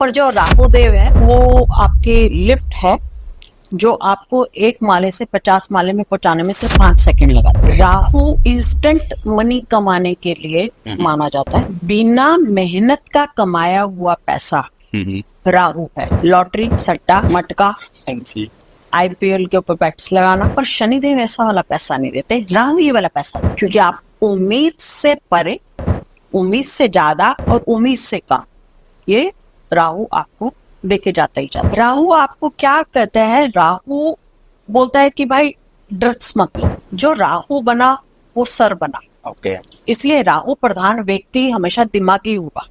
पर जो राहु देव है वो आपके लिफ्ट है जो आपको एक माले से 50 माले में पहुंचाने में सिर्फ 5 सेकंड लगाते हैं। राहु इंस्टेंट मनी कमाने के लिए माना जाता है। बिना मेहनत का कमाया हुआ पैसा राहु है। लॉटरी, सट्टा, मटका, आईपीएल के ऊपर बैट्स लगाना। पर शनिदेव ऐसा वाला पैसा नहीं देते, राहु ये वाला पैसा देते, क्योंकि आप उम्मीद से परे, उम्मीद से ज्यादा और उम्मीद से कम, ये राहु आपको देके जाता ही जाता। राहु आपको क्या कहता है? राहु बोलता है कि भाई ड्रग्स मत लो। जो राहु बना वो सर बना। ओके। इसलिए राहु प्रधान व्यक्ति हमेशा दिमागी होगा।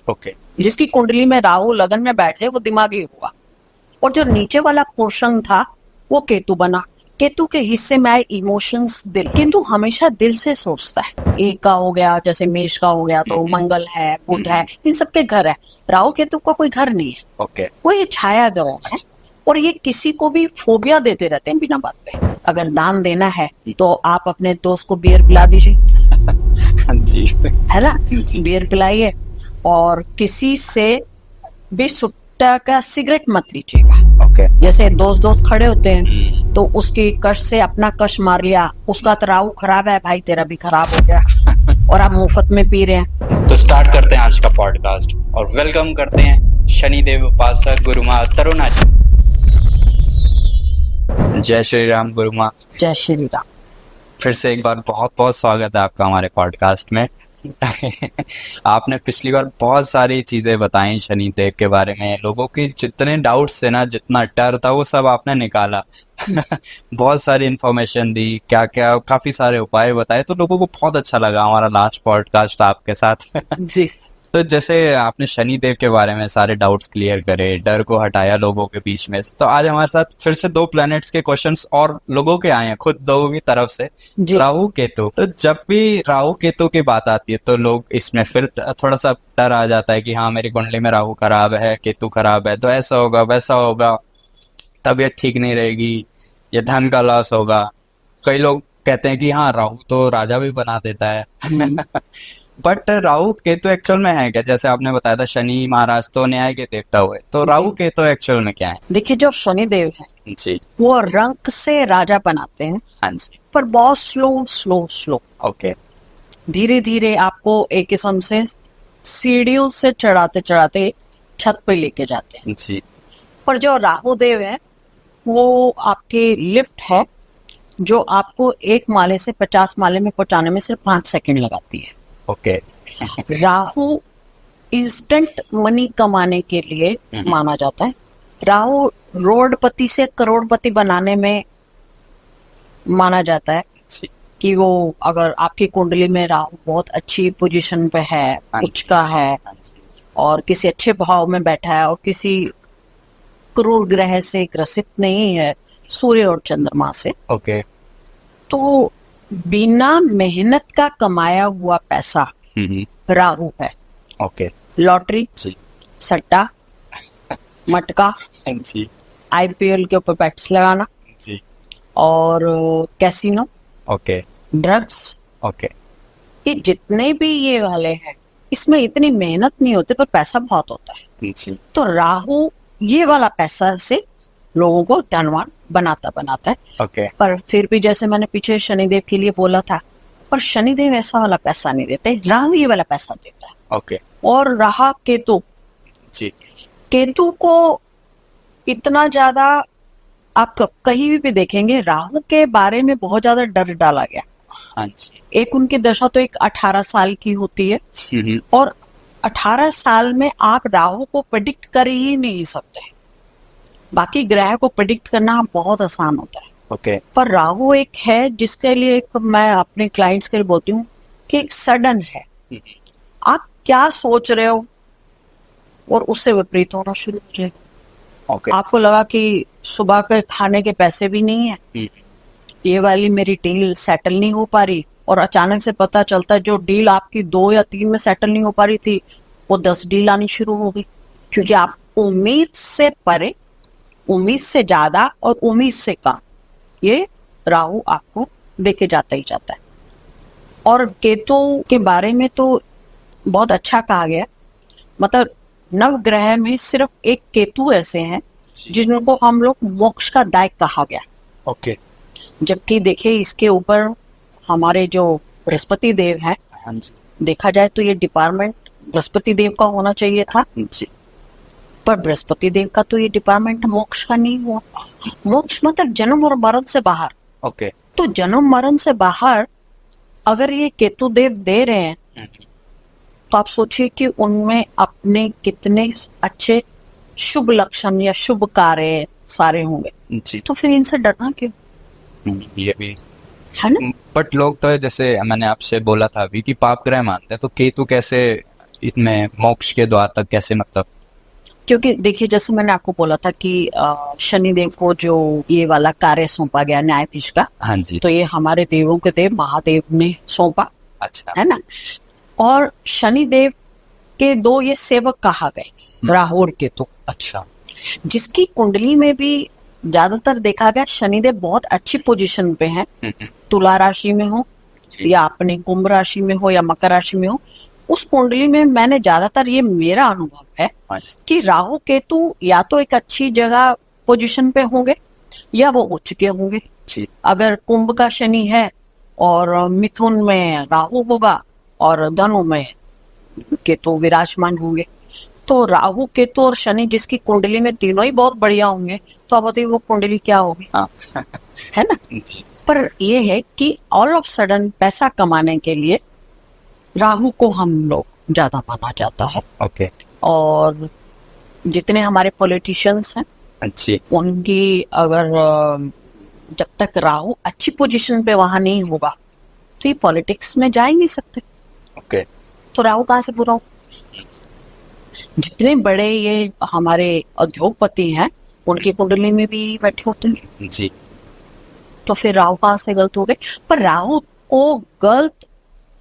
ओके। जिसकी कुंडली में राहु लगन में बैठ जाए वो दिमागी होगा। और जो नीचे वाला पोर्शन था वो केतु बना। केतु के हिस्से में आए इमोशंस, दिल। केतु हमेशा दिल से सोचता है। एक का हो गया, जैसे मेष का हो गया तो मंगल है, बुध है, इन सबके घर है। राहु केतु का कोई घर नहीं है। ओके। वो ये छाया ग्रह है और ये किसी को भी फोबिया देते रहते हैं बिना बात पे। अगर दान देना है तो आप अपने दोस्त को बियर पिला दीजिए, जी, है ना? बियर पिलाइए और किसी से भी सुट्टा का सिगरेट मत लीजिएगा। ओके। जैसे दोस्त खड़े होते हैं तो उसकी कश से अपना कश मार लिया, उसका तो राहु खराब है भाई, तेरा भी खराब हो गया और आप मुफ्त में पी रहे हैं। तो स्टार्ट करते हैं आज का पॉडकास्ट और वेलकम करते हैं शनिदेव उपासक गुरुमा तरुणा जी। जय श्री राम गुरुमा। जय श्री राम। फिर से एक बार बहुत बहुत स्वागत है आपका हमारे पॉडकास्ट में। आपने पिछली बार बहुत सारी चीजें बताई शनिदेव के बारे में। लोगों के जितने डाउट्स थे ना, जितना डर था, वो सब आपने निकाला। बहुत सारी इन्फॉर्मेशन दी, क्या क्या काफी सारे उपाय बताए, तो लोगों को बहुत अच्छा लगा हमारा लास्ट पॉडकास्ट आपके साथ। जी। तो जैसे आपने शनिदेव के बारे में सारे डाउट्स क्लियर करे, डर को हटाया लोगों के बीच में, तो आज हमारे साथ फिर से 2 प्लैनेट्स के क्वेश्चंस और लोगों के आए हैं, खुद लोगों की तरफ से। राहु केतु। तो जब भी राहु केतु की बात आती है तो लोग इसमें फिर थोड़ा सा डर आ जाता है कि हाँ मेरी कुंडली में राहु खराब है, केतु खराब है, तो ऐसा होगा वैसा होगा, तबीयत ठीक नहीं रहेगी, या धन का लॉस होगा। कई लोग कहते हैं कि हाँ राहु तो राजा भी बना देता है। बट राहु केतु एक्चुअल में है क्या? जैसे आपने बताया था शनि महाराज तो न्याय के देवता हुए, तो राहु केतु एक्चुअल में क्या है? देखिए, जो शनिदेव है जी, वो रंग से राजा बनाते हैं। हाँ जी। पर बहुत स्लो। ओके। धीरे धीरे आपको एक किस्म से सीढ़ियों से चढ़ाते चढ़ाते छत पे लेके जाते हैं। जी। पर जो राहु देव है वो आपके लिफ्ट है जो आपको एक माले से 50 माले में पहुंचाने में सिर्फ 5 सेकंड लगाती है। ओके। राहु इंस्टेंट मनी कमाने के लिए माना जाता है। राहु रोडपति से करोड़पति बनाने में माना जाता है कि वो, अगर आपकी कुंडली में राहु बहुत अच्छी पोजीशन पे है, उच्च का है और किसी अच्छे भाव में बैठा है और किसी क्रूर ग्रह से ग्रसित नहीं है, सूर्य और चंद्रमा से, ओके, तो बिना मेहनत का कमाया हुआ पैसा राहु है। ओके। लॉटरी, जी, सट्टा, मटका, जी, आईपीएल के ऊपर बैट्स लगाना, जी, और कैसीनो, ओके, ड्रग्स, ओके, ये जितने भी ये वाले हैं इसमें इतनी मेहनत नहीं होती पर पैसा बहुत होता है। जी। तो राहु ये वाला पैसा से लोगों को धनवान बनाता है। ओके। पर फिर भी जैसे मैंने पीछे शनिदेव के लिए बोला था, पर शनिदेव ऐसा वाला पैसा नहीं देते, राहु ये वाला पैसा देता है। ओके। और रहा केतु, जी, केतु को इतना ज्यादा आप कहीं भी देखेंगे राहु के बारे में बहुत ज्यादा डर डाला गया। हाँ जी। एक उनकी दशा तो एक 18 साल की होती है और 18 साल में आप राहु को प्रेडिक्ट कर ही नहीं सकते। बाकी ग्रह को प्रेडिक्ट करना बहुत आसान होता है। ओके। पर राहु एक है जिसके लिए एक मैं अपने क्लाइंट्स के लिए बोलती हूँ कि एक सडन है। आप क्या सोच रहे हो और उससे विपरीत होना शुरू हो जाएगा। ओके। आपको लगा कि सुबह के खाने के पैसे भी नहीं है, ये वाली मेरी डील सेटल नहीं हो पा रही, और अचानक से पता चलता है जो डील आपकी 2 या 3 में सेटल नहीं हो पा रही थी वो 10 डील आनी शुरू हो गई। क्योंकि आप उम्मीद से परे, उम्मीद से ज्यादा और उम्मीद से कम, ये राहु आपको देके जाता ही जाता है। और केतु के बारे में तो बहुत अच्छा कहा गया, मतलब नवग्रह में सिर्फ एक केतु ऐसे हैं जिनको हम लोग मोक्ष का दायक कहा गया, ओके। जबकि देखिए इसके ऊपर हमारे जो बृहस्पति देव हैं, हाँ जी देखा जाए तो ये डिपार्टमेंट बृहस्पति देव का होना चाहिए था, जी। पर बृहस्पति देव का तो ये डिपार्टमेंट मोक्ष का नहीं हुआ। मोक्ष मतलब जन्म और मरण से बाहर। ओके। तो जन्म मरण से बाहर अगर ये केतु देव दे रहे हैं तो आप सोचिए कि उनमें अपने कितने अच्छे शुभ लक्षण या शुभ कार्य सारे होंगे, जी। तो फिर इनसे डरना क्यों, ये भी है ना। बट लोग तो जैसे मैंने आपसे बोला था अभी कि पाप ग्रह मानते हैं, तो केतु कैसे इसमें मोक्ष के द्वार तक कैसे, मतलब? क्योंकि देखिए जैसे मैंने आपको बोला था कि शनिदेव को जो ये वाला कार्य सौंपा गया न्यायाधीश का, हाँ जी। तो ये हमारे देवों के देव महादेव ने सौंपा, अच्छा। है ना। और शनिदेव के दो ये सेवक कहा गए, राहु और केतु। अच्छा। जिसकी कुंडली में भी ज्यादातर देखा गया शनिदेव बहुत अच्छी पोजीशन पे हैं, तुला राशि में हो या अपने कुंभ राशि में हो या मकर राशि में हो, उस कुंडली में मैंने ज्यादातर ये मेरा अनुभव है कि राहु केतु या तो एक अच्छी जगह पोजीशन पे होंगे या वो उच्च के होंगे। अगर कुंभ का शनि है और मिथुन में राहु होगा और धनु में केतु विराजमान होंगे, तो राहु केतु और शनि जिसकी कुंडली में तीनों ही बहुत बढ़िया होंगे, तो आप बताइए वो कुंडली क्या होगी, है ना। जी। पर ये है कि ऑल ऑफ सडन पैसा कमाने के लिए राहु को हम लोग ज्यादा माना जाता है। ओके। और जितने हमारे पॉलिटिशियंस हैं, अच्छी, उनकी अगर जब तक राहु अच्छी पोजीशन पे वहां नहीं होगा तो ये पॉलिटिक्स में जा ही नहीं सकते। ओके। तो राहु कहाँ से पूरा हो। जितने बड़े ये हमारे उद्योगपति हैं उनकी कुंडली में भी बैठे होते हैं, जी। तो फिर राहु कहाँ से गलत हो गए। पर राहु को गलत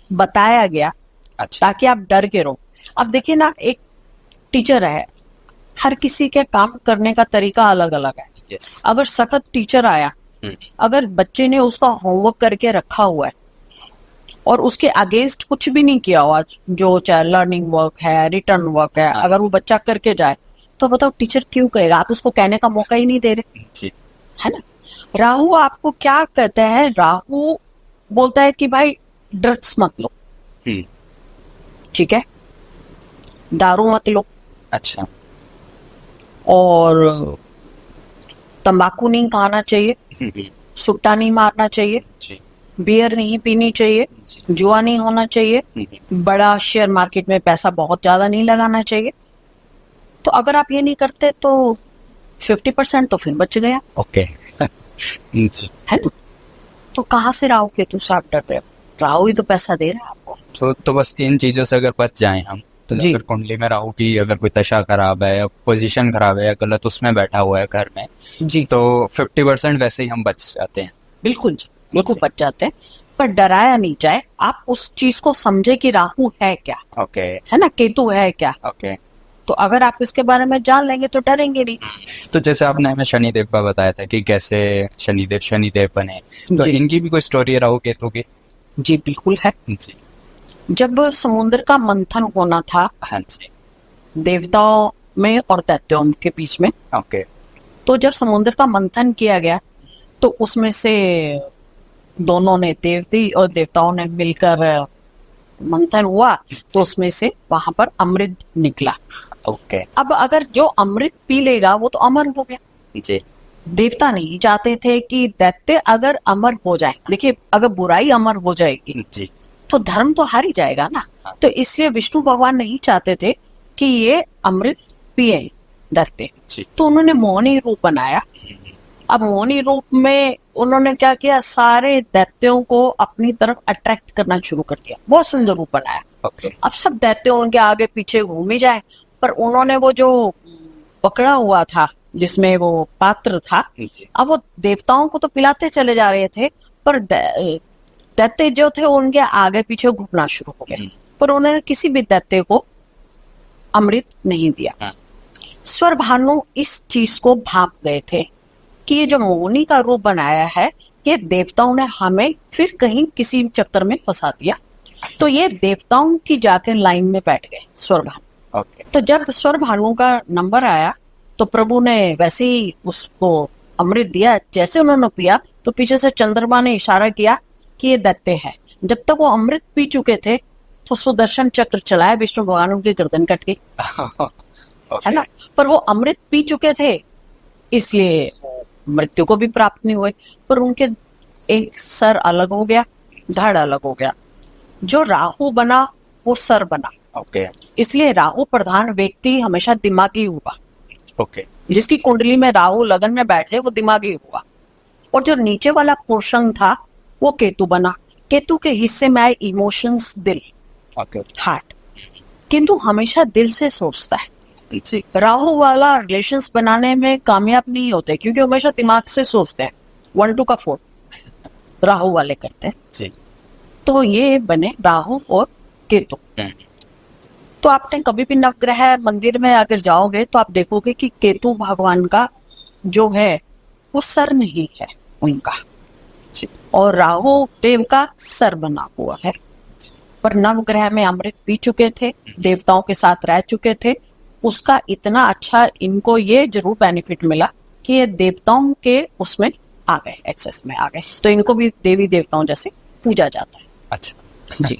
बताया गया अच्छा। ताकि आप डर के रहो। अब देखिए ना, एक टीचर है, हर किसी के काम करने का तरीका अलग अलग है। यस। अगर सख्त टीचर आया, अगर बच्चे ने उसका होमवर्क करके रखा हुआ है और उसके अगेंस्ट कुछ भी नहीं किया हुआ, जो चाहे लर्निंग वर्क है, रिटर्न वर्क है, अगर वो बच्चा करके जाए, तो बताओ टीचर क्यों कहेगा। आप उसको कहने का मौका ही नहीं दे रहे, जी। है ना। राहु आपको क्या कहता है, राहु बोलता है कि भाई ड्रग्स मत लो, ठीक है, दारू मत लो, अच्छा। और तंबाकू नहीं खाना चाहिए, सुट्टा नहीं मारना चाहिए, जी। बियर नहीं पीनी चाहिए, जुआ नहीं होना चाहिए, बड़ा शेयर मार्केट में पैसा बहुत ज्यादा नहीं लगाना चाहिए। तो अगर आप ये नहीं करते तो 50% तो फिर बच गया, ओके। जी। है ना। तो कहाँ से राहु केतु से आप डर रहे हो, राहु ही तो पैसा दे रहा है आपको। तो बस इन चीजों से अगर बच जाएं हम, तो जी। अगर कुंडली में राहु की अगर कोई दशा खराब है या पोजीशन खराब है या गलत उसमें बैठा हुआ है घर में, जी, तो 50% वैसे ही हम बच जाते हैं। बिल्कुल जी, बिल्कुल बच जाते हैं। पर डराया नहीं जाए, आप उस चीज को समझे कि राहु है क्या, ओके। है ना, केतु है क्या। ओके। तो अगर आप इसके बारे में जान लेंगे तो डरेंगे नहीं। तो जैसे आपने हमें शनिदेव का बताया था कि कैसे शनिदेव बने, तो जी। इनकी भी कोई स्टोरी है राहु केतु की? जी बिल्कुल है। जी। जब समुद्र का मंथन होना था हाँ जी। देवताओं में और दैत्यों के बीच में, ओके। तो जब समुद्र का मंथन किया गया तो उसमें से दोनों ने, देवती और देवताओं ने मिलकर मंथन हुआ, तो उसमें से वहां पर अमृत निकला। ओके। अब अगर जो अमृत पी लेगा वो तो अमर हो गया। जी। देवता नहीं चाहते थे कि दैत्य अगर अमर हो जाए। देखिए, अगर बुराई अमर हो जाएगी जी। तो धर्म तो हार ही जाएगा ना। तो इसलिए विष्णु भगवान नहीं चाहते थे कि ये अमृत पिए दैत्य। जी। तो उन्होंने मोहिनी रूप बनाया। अब मोहिनी रूप में उन्होंने क्या किया, सारे दैत्यों को अपनी तरफ अट्रैक्ट करना शुरू कर दिया। बहुत सुंदर रूप बनाया। ओके। अब सब दैत्य उनके आगे पीछे घूम ही जाए, पर उन्होंने वो जो पकड़ा हुआ था जिसमें वो पात्र था, जी। अब वो देवताओं को तो पिलाते चले जा रहे थे, पर दैत्य जो थे उनके आगे पीछे घूमना शुरू हो गए, पर उन्होंने किसी भी दैत्य को अमृत नहीं दिया। स्वर भानु इस चीज को भाप गए थे कि ये जो मोहिनी का रूप बनाया है, ये देवताओं ने हमें फिर कहीं किसी चक्कर में फंसा दिया। तो ये देवताओं की जाकर लाइन में बैठ गए स्वर भानु। ओके तो जब स्वर भानु का नंबर आया तो प्रभु ने वैसे ही उसको अमृत दिया, जैसे उन्होंने पिया तो पीछे से चंद्रमा ने इशारा किया कि ये दैत्य है। जब तक वो अमृत पी चुके थे तो सुदर्शन चक्र चलाया विष्णु भगवान, उनकी गर्दन कट गई, है ना। पर वो अमृत पी चुके थे इसलिए मृत्यु को भी प्राप्त नहीं हुए, पर उनके एक सर अलग हो गया, धड़ अलग हो गया। जो राहु बना वो सर बना। ओके इसलिए राहु प्रधान व्यक्ति हमेशा दिमागी हुआ। ओके जिसकी कुंडली में राहु लगन में बैठ जाए वो दिमागी हुआ। और जो नीचे वाला पोर्शन था वो केतु बना। केतु के हिस्से में आए इमोशंस, दिल, ओके हार्ट। किंतु हमेशा दिल से सोचता है। जी राहु वाला रिलेशंस बनाने में कामयाब नहीं होते क्योंकि हमेशा दिमाग से सोचते हैं। 1 2 का 4 राहु वाले करते हैं। जी तो ये बने राहु और केतु। तो आपने कभी भी नवग्रह मंदिर में अगर जाओगे तो आप देखोगे कि केतु भगवान का जो है वो सर नहीं है उनका, जी और राहु देव का सर बना हुआ है। पर नवग्रह में अमृत पी चुके थे, देवताओं के साथ रह चुके थे, उसका इतना अच्छा इनको ये जरूर बेनिफिट मिला कि ये देवताओं के उसमें आ गए, एक्सेस में आ गए। तो इनको भी देवी देवताओं जैसे पूजा जाता है। अच्छा जी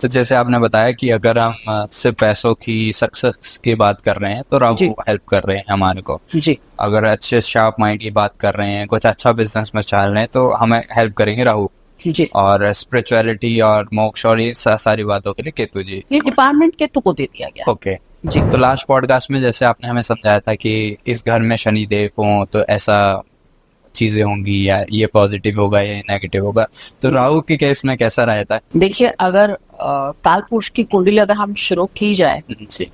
तो जैसे आपने बताया कि अगर हम सिर्फ पैसों की सक्सेस की बात कर रहे हैं तो राहु जी। हेल्प कर रहे हैं हमारे को। जी अगर अच्छे शार्प माइंड की बात कर रहे हैं, कुछ अच्छा बिजनेस में चल रहे हैं तो हमें हेल्प करेंगे राहु। जी, और स्पिरिचुअलिटी और मोक्ष और ये सारी बातों के लिए केतु जी। ये डिपार्टमेंट केतु को दे दिया गया। ओके जी तो लास्ट पॉडकास्ट में जैसे आपने हमें समझाया था कि इस घर में शनि देव हो तो ऐसा चीजें होंगी, या ये पॉजिटिव होगा या नेगेटिव होगा, तो राहु के केस में कैसा रहता है? देखिए, अगर काल पुरुष की कुंडली अगर हम शुरू की जाए जी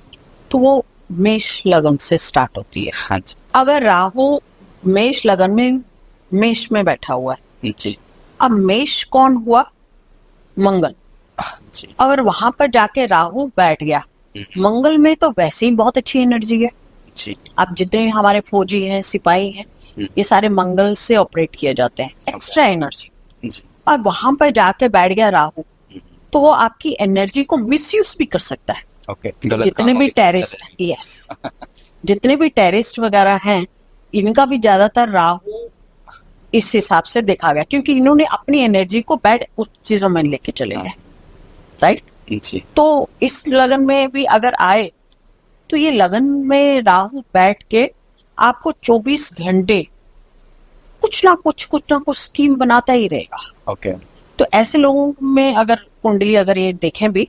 तो वो मेष लगन से स्टार्ट होती है। हाँ जी अगर राहु मेष लगन में मेष में बैठा हुआ है, जी अब मेष कौन हुआ? मंगल। जी अगर वहां पर जाके राहु बैठ गया, मंगल में तो वैसे ही बहुत अच्छी एनर्जी है। जी अब जितने हमारे फौजी हैं, सिपाही हैं, ये सारे मंगल से ऑपरेट किए जाते हैं, एक्स्ट्रा एनर्जी। जी और वहां पर जाके बैठ गया राहु तो वो आपकी एनर्जी को मिसयूज भी कर सकता है। ओके जितने भी टेररिस्ट, यस, जितने भी टेररिस्ट वगैरह हैं, इनका भी ज्यादातर राहु इस हिसाब से देखा गया क्योंकि इन्होंने अपनी एनर्जी को बैड उस चीजों में लेके चले गए, राइट। जी तो इस लगन में भी अगर आए तो ये लगन में राहु बैठ के आपको 24 घंटे कुछ ना कुछ स्कीम बनाता ही रहेगा। ओके तो ऐसे लोगों में अगर कुंडली अगर ये देखें भी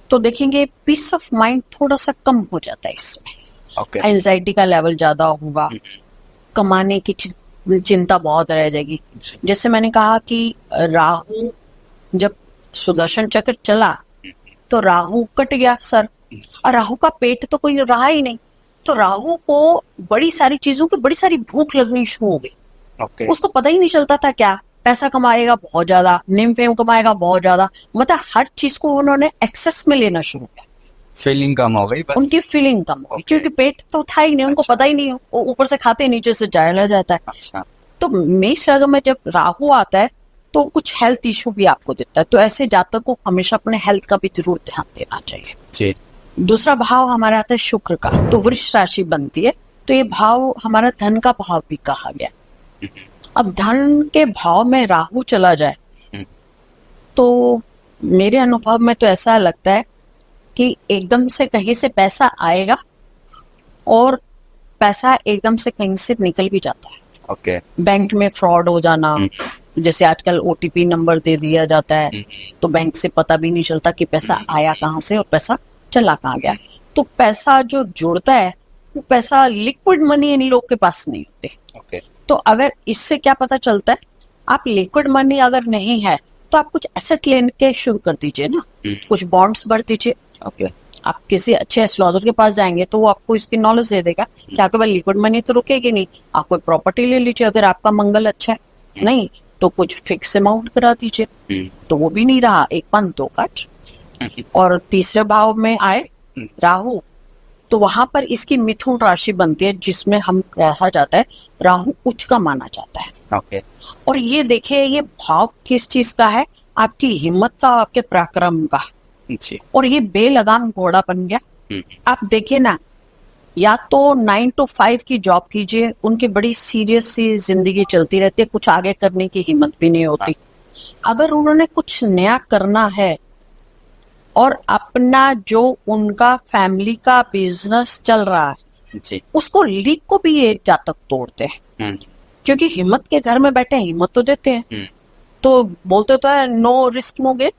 तो देखेंगे पीस ऑफ माइंड थोड़ा सा कम हो जाता है इसमें। ओके एंजाइटी का लेवल ज्यादा होगा, कमाने की चिंता बहुत रह जाएगी। जी जैसे मैंने कहा कि राहु जब सुदर्शन चक्र चला तो राहु कट गया सर, और राहु का पेट तो कोई रहा ही नहीं, तो राहु को बड़ी सारी चीजों की बड़ी सारी भूख लगनी शुरू हो गई। ओके उसको पता ही नहीं चलता था क्या पैसा कमाएगा बहुत ज्यादा, नेम फेम कमाएगा बहुत ज्यादा, मतलब हर चीज को उन्होंने एक्सेस में लेना शुरू किया। फीलिंग कम हो गई बस। उनकी फीलिंग कम हो गई Okay. क्योंकि पेट तो था ही नहीं, उनको अच्छा। पता ही नहीं, वो ऊपर से खाते नीचे से जाया जाता है। अच्छा तो मेष राशि में जब राहु आता है तो कुछ हेल्थ इशू भी आपको देता है, तो ऐसे जातक को हमेशा अपने हेल्थ का भी जरूर ध्यान देना चाहिए। जी दूसरा भाव हमारा आता है शुक्र का, तो वृष राशि बनती है, तो ये भाव हमारा धन का भाव भी कहा गया। अब धन के भाव में राहु चला जाए तो मेरे अनुभव में तो ऐसा लगता है कि एकदम से कहीं से पैसा आएगा और पैसा एकदम से कहीं से निकल भी जाता है। ओके बैंक में फ्रॉड हो जाना, जैसे आजकल OTP नंबर दे दिया जाता है तो बैंक से पता भी नहीं चलता कि पैसा आया कहाँ से और पैसा चला कहाँ गया। तो पैसा जो जुड़ता है वो पैसा लिक्विड मनी इन लोग के पास नहीं होते। ओके तो अगर इससे क्या पता चलता है, आप लिक्विड मनी अगर नहीं है तो आप कुछ एसेट लेने के शुरू कर दीजिए ना, कुछ बॉन्ड्स भर दीजिए। ओके आप किसी अच्छे एस्ट्रोलॉजर के पास जाएंगे तो वो आपको इसकी नॉलेज दे देगा कि आपके पास लिक्विड मनी तो रुकेगी नहीं, आप कोई प्रॉपर्टी ले लीजिए। अगर आपका मंगल अच्छा है, नहीं तो कुछ फिक्स अमाउंट करा दीजिए, तो वो भी नहीं रहा, एक पंथ दो काट। और तीसरे भाव में आए राहु तो वहां पर इसकी मिथुन राशि बनती है जिसमें हम कहा जाता है राहु उच्च का माना जाता है। ओके और ये देखिए ये भाव किस चीज का है, आपकी हिम्मत का, आपके पराक्रम का। जी और ये बेलगाम घोड़ा बन गया आप देखिए ना, या तो 9 to 5 की जॉब कीजिए, उनकी बड़ी सीरियस सी जिंदगी चलती रहती है, कुछ आगे करने की हिम्मत भी नहीं होती। अगर उन्होंने कुछ नया करना है और अपना जो उनका फैमिली का बिजनेस चल रहा है जी। उसको लीक को भी ये जातक तोड़ते हैं, क्योंकि हिम्मत के घर में बैठे हिम्मत तो देते हैं, तो बोलते तो है नो रिस्क नो गेट।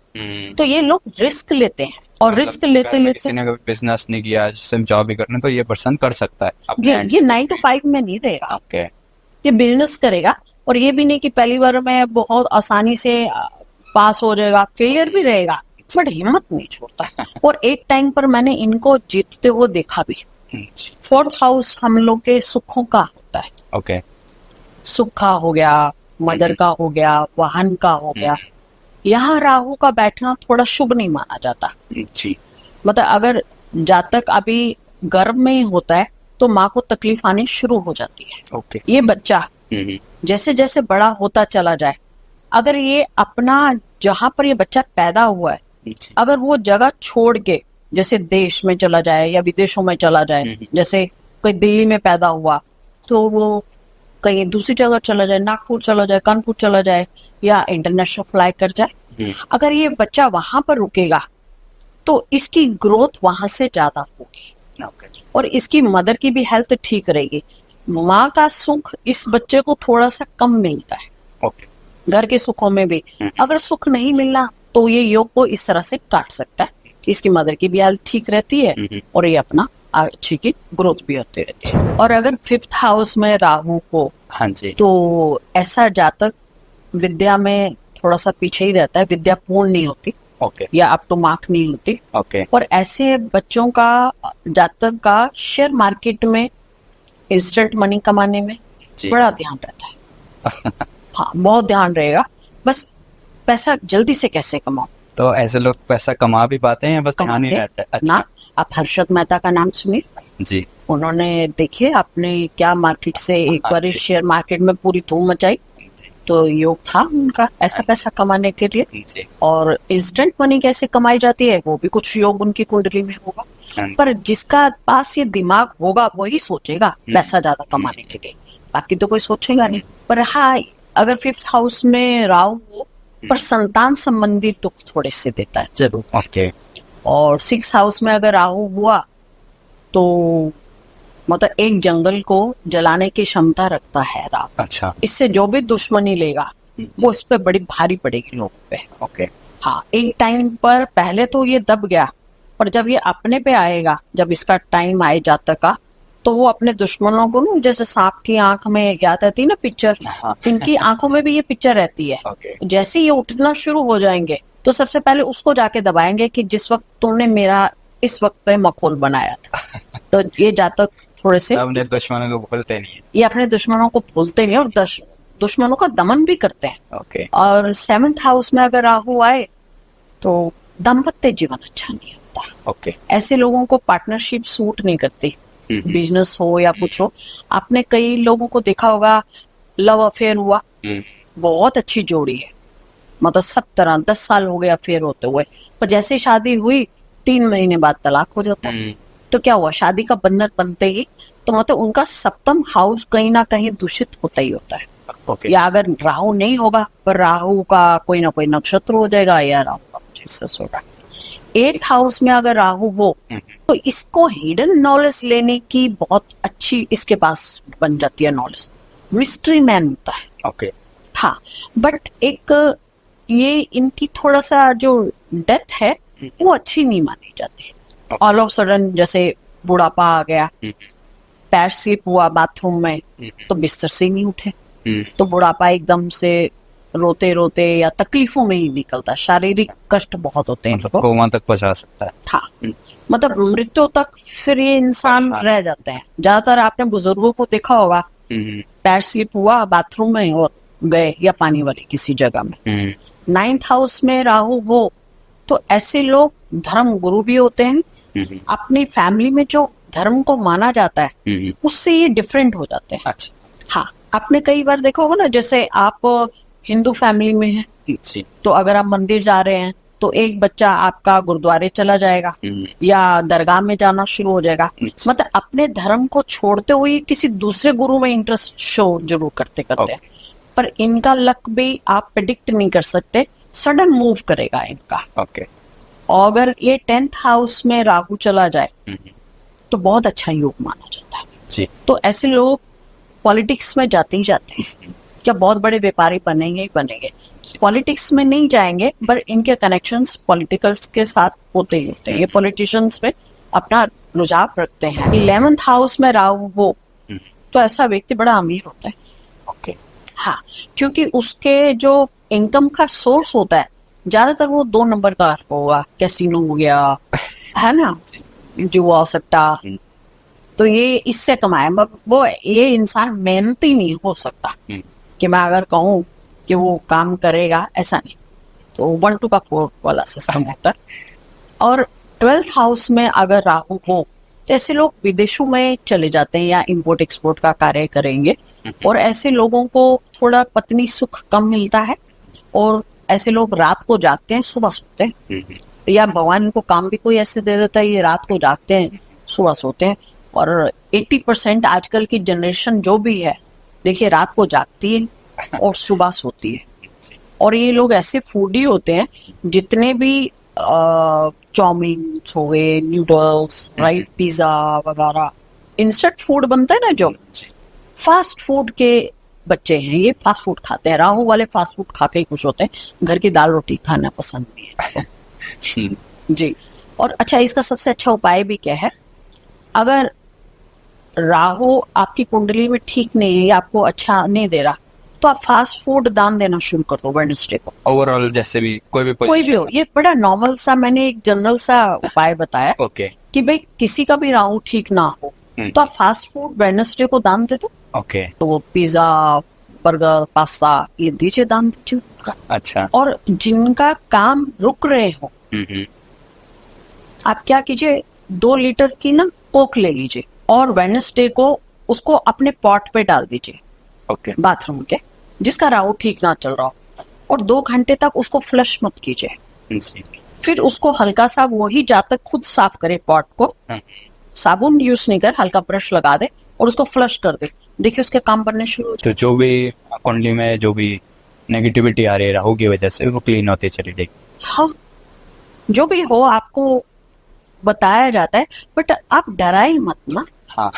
तो ये लोग रिस्क लेते हैं और रिस्क लेते लेते किसी ने कभी बिजनेस नहीं किया, सिर्फ जॉब ही करना, तो ये पर्सन कर सकता है जी, अपने ये 9 to 5 में नहीं रहेगा, ओके। ये बिजनेस करेगा। और ये भी नहीं कि पहली बार में बहुत आसानी से पास हो जाएगा, फेलियर भी रहेगा, बट हिम्मत नहीं छोड़ता। और एक टाइम पर मैंने इनको जीतते हुए देखा भी। 4th हाउस हम लोग के सुखों का होता है, ओके। सुख का हो गया, मदर का हो गया, वाहन का हो गया। यहाँ राहु का बैठना थोड़ा शुभ नहीं माना जाता। जी। मतलब अगर जातक अभी गर्भ में ही होता है तो माँ को तकलीफ आनी शुरू हो जाती है। ओके। ये बच्चा जैसे जैसे बड़ा होता चला जाए, अगर ये अपना जहां पर ये बच्चा पैदा हुआ है, अगर वो जगह छोड़ के जैसे देश में चला जाए या विदेशों में चला जाए, जैसे कोई दिल्ली में पैदा हुआ तो वो कहीं दूसरी जगह चला जाए, नागपुर चला जाए, कानपुर चला जाए या इंटरनेशनल फ्लाई कर जाए, अगर ये बच्चा वहां पर रुकेगा तो इसकी ग्रोथ वहां से ज्यादा होगी और इसकी मदर की भी हेल्थ ठीक रहेगी। माँ का सुख इस बच्चे को थोड़ा सा कम मिलता है, ओके। घर के सुखों में भी अगर सुख नहीं मिलना तो ये योग को इस तरह से काट सकता है। इसकी मदर की भी हेल्थ ठीक रहती है और ये अपना अच्छी की ग्रोथ भी होती रहती है। और अगर 5th हाउस में राहु को, हाँ जी, तो ऐसा जातक विद्या में थोड़ा सा पीछे ही रहता है, विद्या पूर्ण नहीं होती, ओके, या अप टू मार्क नहीं होती। ओके। और ऐसे बच्चों का, जातक का शेयर मार्केट में इंस्टेंट मनी कमाने में जी। बड़ा ध्यान रहता है। हाँ, बहुत ध्यान रहेगा, बस पैसा जल्दी से कैसे कमाओ। तो ऐसे लोग पैसा कमा भी पाते हैं, बस ध्यान ही कमाते रहता है। अच्छा। ना, आप हर्षद मेहता का नाम सुनिए, जी। उन्होंने देखिए आपने क्या मार्केट से एक बार शेयर मार्केट में पूरी धूम मचाई, तो योग था उनका ऐसा पैसा कमाने के लिए। जी। और इंस्टेंट मनी कैसे कमाई जाती है वो भी कुछ योग उनकी कुंडली में होगा, पर जिसका पास ये दिमाग होगा वही सोचेगा पैसा ज्यादा कमाने के लिए, बाकी तो कोई सोचेगा नहीं। पर हाँ, अगर 5th हाउस में राहु हो पर संतान संबंधी दुख थोड़े से देता है जरूर। ओके। और 6th हाउस में अगर राहु हुआ तो मतलब एक जंगल को जलाने की क्षमता रखता है राहु। अच्छा। इससे जो भी दुश्मनी लेगा वो इस पे बड़ी भारी पड़ेगी लोगों पे। ओके। हाँ, एक टाइम पर पहले तो ये दब गया, पर जब ये अपने पे आएगा, जब इसका टाइम आए जातक का, तो वो अपने दुश्मनों को ना, जैसे सांप की आंख में याद आती है ना पिक्चर, इनकी आंखों में भी ये पिक्चर रहती है। ओके। जैसे ये उठना शुरू हो जाएंगे तो सबसे पहले उसको जाके दबाएंगे कि जिस वक्त तुमने मेरा इस वक्त पे मखौल बनाया था। तो ये जातक थोड़े से अपने दुश्मनों को भूलते नहीं है। ये अपने दुश्मनों को भूलते नहीं और दुश्मनों का दमन भी करते हैं। ओके। और 7th हाउस में अगर राहु आए तो दाम्पत्य जीवन अच्छा नहीं होता। ओके। ऐसे लोगों को पार्टनरशिप सूट नहीं करती, बिजनेस हो या कुछ हो। आपने कई लोगों को देखा होगा, लव अफेयर हुआ, बहुत अच्छी जोड़ी है, मतलब 10 साल हो गए अफेयर होते हुए, पर जैसे शादी हुई 3 महीने बाद तलाक हो जाता है। तो क्या हुआ, शादी का बंधन बनते ही तो मतलब उनका 7th हाउस कहीं ना कहीं दूषित होता ही होता है। ओके। या अगर राहु नहीं होगा पर राहु का कोई ना कोई नक्षत्र हो जाएगा या राहु का कुछ हिस्सा होगा। 8th हाउस में अगर राहु हो तो इसको हिडन नॉलेज लेने की बहुत अच्छी इसके पास बन जाती है नॉलेज, मिस्ट्री मैन होता है। ओके। हाँ, बट एक ये इनकी थोड़ा सा जो डेथ है वो अच्छी नहीं मानी जाती। ऑल ऑफ सडन जैसे बुढ़ापा आ गया, पैर स्लिप हुआ बाथरूम में तो बिस्तर से ही नहीं उठे, तो बुढ़ापा एकदम से रोते रोते या तकलीफों में ही निकलता है। शारीरिक कष्ट बहुत होते हैं इनको, कोमा तक पहुंचा सकता है। हाँ, मतलब मृत्यु तक फिर ये इंसान रह जाते हैं। ज्यादातर आपने बुजुर्गों को देखा होगा, पैर स्लिप हुआ बाथरूम में और गए या पानी वाली किसी जगह में। 9th हाउस में राहु हो तो ऐसे लोग धर्म गुरु भी होते हैं, अपनी फैमिली में जो धर्म को माना जाता है उससे ये डिफरेंट हो जाते हैं। अच्छा। हाँ, आपने कई बार देखा होगा ना, जैसे आप हिंदू फैमिली में हैं जी। तो अगर आप मंदिर जा रहे हैं तो एक बच्चा आपका गुरुद्वारे चला जाएगा या दरगाह में जाना शुरू हो जाएगा। मतलब अपने धर्म को छोड़ते हुए किसी दूसरे गुरु में इंटरेस्ट शो जरूर करते करते हैं। पर इनका लक भी आप प्रेडिक्ट नहीं कर सकते, सडन मूव करेगा इनका। और अगर ये 10th हाउस में राहु चला जाए तो बहुत अच्छा योग माना जाता है जी। तो ऐसे लोग पॉलिटिक्स में जाते ही जाते हैं, क्या बहुत बड़े व्यापारी बनेंगे ही बनेंगे। पॉलिटिक्स में नहीं जाएंगे पर इनके कनेक्शंस पॉलिटिकल्स के साथ होते ही होते हैं। ये पॉलिटिशियंस पे अपना रुझाव रखते हैं। 11th हाउस में राहु हो तो ऐसा व्यक्ति बड़ा अमीर होता है। हाँ, क्योंकि उसके जो इनकम का सोर्स होता है ज्यादातर वो 2 नंबर का होगा, कैसीनो हो गया है ना, जुआ सट्टा, तो ये इससे कमाए। वो ये इंसान मेहनती नहीं हो सकता कि मैं अगर कहूँ कि वो काम करेगा, ऐसा नहीं। तो 1 to 4 वाला सिस्टम होता है। और 12th हाउस में अगर राहु हो तो ऐसे लोग विदेशों में चले जाते हैं या इंपोर्ट एक्सपोर्ट का कार्य करेंगे। और ऐसे लोगों को थोड़ा पत्नी सुख कम मिलता है और ऐसे लोग रात को जागते हैं, सुबह सोते हैं। या भगवान को काम भी कोई ऐसे दे देता है, ये रात को जागते हैं, सुबह सोते हैं। और 80% आजकल की जनरेशन जो भी है, देखिए रात को जागती है और सुबह सोती है। और ये लोग ऐसे फूडी होते हैं, जितने भी चाउमीन हो गए, नूडल्स, राइट, पिज्जा वगैरह इंस्टेंट फूड बनता है ना, जो फास्ट फूड के बच्चे हैं, ये फास्ट फूड खाते हैं। राहु वाले फास्ट फूड खा के ही खुश होते हैं, घर की दाल रोटी खाना पसंद नहीं है जी। और अच्छा, इसका सबसे अच्छा उपाय भी क्या है? अगर राहु आपकी कुंडली में ठीक नहीं है या आपको अच्छा नहीं दे रहा, तो आप फास्ट फूड दान देना शुरू कर दो वेडनेसडे को। ओवरऑल जैसे भी कोई भी हो, ये बड़ा नॉर्मल सा, मैंने एक जनरल सा उपाय बताया कि भाई किसी का भी राहु ठीक ना हो तो आप फास्ट फूड वेडनेसडे को दान दे दो। तो वो पिज्जा, बर्गर, पास्ता ये दीजिए, दान दीजिए। अच्छा। और जिनका काम रुक रहे हो, आप क्या कीजिए, 2 लीटर की ना कोक ले लीजिए और वेडनेसडे को उसको अपने पॉट पे डाल दीजिए बाथरूम के, जिसका राहु ठीक ना चल रहा हो। और 2 घंटे तक उसको फ्लश मत कीजिए। फिर उसको हल्का सा वही जब तक खुद साफ करे पॉट को, साबुन यूज नहीं कर, हल्का ब्रश लगा दे और उसको फ्लश कर दे। देखिए उसके काम बनने शुरू हो जाए। तो जो भी कुंडली में जो भी नेगेटिविटी आ रही है राहु की वजह से, वो क्लीन होती चली जाएगी। हाँ, जो भी हो आपको बताया जाता है, बट आप डराए मत ना। हाँ।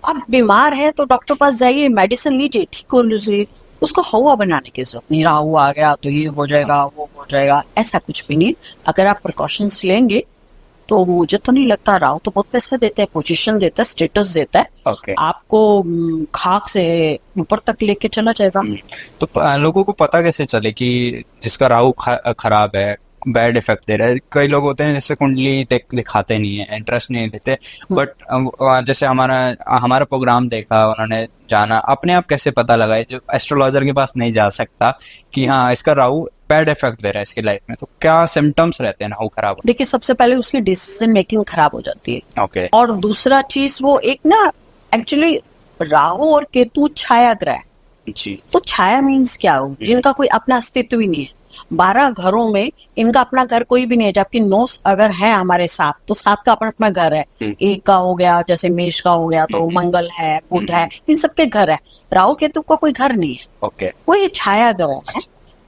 आप बीमार है तो डॉक्टर पास जाइए, मेडिसिन लीजिए, ठीक हो लीजिए। उसको हवा बनाने की जरूरत नहीं, राहु आ गया तो ये हो जाएगा, वो हो जाएगा, ऐसा कुछ भी नहीं। अगर आप प्रिकॉशंस लेंगे तो मुझे तो नहीं लगता। राहु तो बहुत पैसा देता है, पोजीशन देता है, स्टेटस देता है। आपको खाक से ऊपर तक लेके चला जाएगा। तो लोगों को पता कैसे चले कि जिसका राहु खराब है, बैड इफेक्ट दे रहा है? कई लोग होते हैं जैसे कुंडली दिखाते नहीं है, इंटरेस्ट नहीं लेते, बट जैसे हमारा प्रोग्राम देखा, उन्होंने जाना, अपने आप कैसे पता लगाए, जो एस्ट्रोलॉजर के पास नहीं जा सकता, कि हाँ इसका राहु बैड इफेक्ट दे रहा है इसकी लाइफ में? तो क्या सिम्टम्स रहते हैं राहु खराब? देखिए, सबसे पहले उसकी डिसीजन मेकिंग खराब हो जाती है। ओके। और दूसरा चीज, वो एक ना, एक्चुअली राहु और केतु छाया ग्रह है जी। तो छाया मीन्स क्या हो, जिनका कोई अपना अस्तित्व ही नहीं है। 12 घरों में इनका अपना घर कोई भी नहीं है, जबकि 9 अगर है हमारे साथ तो 7 का अपना अपना घर है। एक का हो गया, जैसे मेष का हो गया तो मंगल है, बुध है, इन सबके घर है। राहु केतु का कोई घर नहीं है। वो ये छाया ग्रह है